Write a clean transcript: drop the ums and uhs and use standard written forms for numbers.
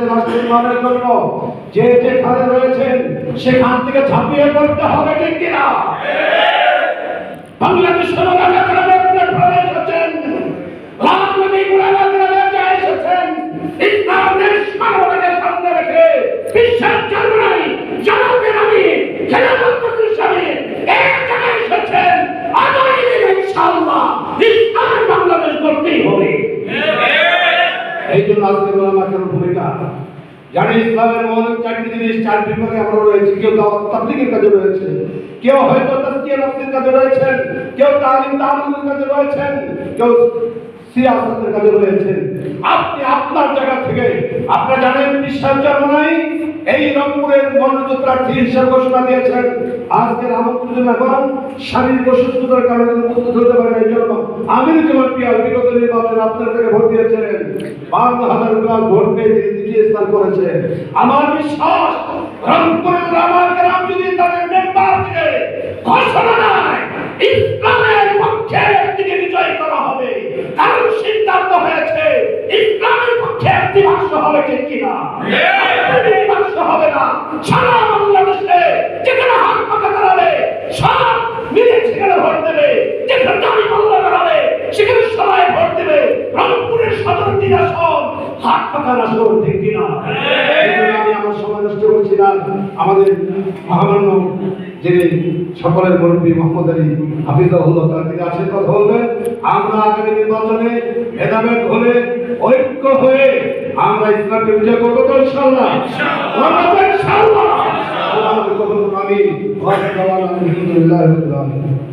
করেছে রাষ্ট্র নির্মাণের জন্য যে যেখানে রয়েছেন সেখান থেকে ঝাঁপিয়ে পড়তে হবে, ঠিক কিনা? বাংলাদেশের প্রবেশ হচ্ছেন, রাজনৈতিক এসেছেন, ইসলামের মানবতাকে সামনে রেখে বিশ্বাস করবে নাই জানাবেন আমি খেলাফত হিসাবে এক জায়গায় এসেছেন। আগামী দিনে ইনশাআল্লাহ ইসলামের বাংলাদেশ গড়তেই হবে। এই জন্য আজকের ওলামাদের ভূমিকা জানি, ইসলামের মৌলিক চারটি জিনিস, চার বিভাগে আমরা রয়েছি। কেউ দাওয়াত তাবলীগের কাজে রয়েছে, কেউ হয়তো তাজকিয়া নফসের কাজে রয়েছেন, কেউ তালিম তাআল্লুমের কাজে রয়েছেন, কেউ সিয়াসতের কাজে রয়েছেন। আপনি আপনার জায়গা থেকে, আপনারা জানেন বিশ্বাস জন্ম নাই এই রংপুরের মনোনীত প্রার্থী হিসেবে ঘোষণা দিয়েছেন। আজকের আমন্ত্রিত মেহমান শারীরিক অসুস্থতার কারণে উপস্থিত হতে পারেন। এই জন্য আমিরুজ্জামান পিয়াল বিগত নির্বাচনে আপনার থেকে ভোট দিয়েছিলেন, 52,000 ভোট পেয়ে তিনি দ্বিতীয় স্থান করেছেন। আমার বিশ্বাস রংপুরের আমার গ্রাম যদি তাদের মেম্বার থেকে ঘোষণা দেয় ইসলামের পক্ষে একদিকে বিজয় করা হবে, কারণ সিদ্ধান্ত হয়েছে ইসলামের পক্ষে একটি বাক্স হবে, ঠিক কিনা? বাক্স হবে না। সারা বাংলাদেশে যেখানে হাত পাকা দাঁড়াবে সব মিলে সেখানে ভোট দেবে, যেখানে দাঁড়ি পাল্লা দাঁড়াবে সেখানে সবাই ভোট দেবে। রংপুরের 17টি আসন হাত পাকা আসন, ঠিক কিনা? আমি আমার সময় নষ্ট করছি না। আমাদের মহামান্য যিনি সকলের মুরব্বী মোহাম্মদ আলী হাফিজাহুল্লাহ তাআলা তিনি আছেন, কথা বলবেন। আমরা আগামী নির্বাচনে ভেদাভেদ হলে ঐক্য হয়ে আমরা ইসলামকে বিজয় করবো তো ইনশাআল্লাহ। ইনশাআল্লাহ। আল্লাহ কবুল করুন। আমিন। ওয়া আলহামদুলিল্লাহি রাব্বিল আলামিন।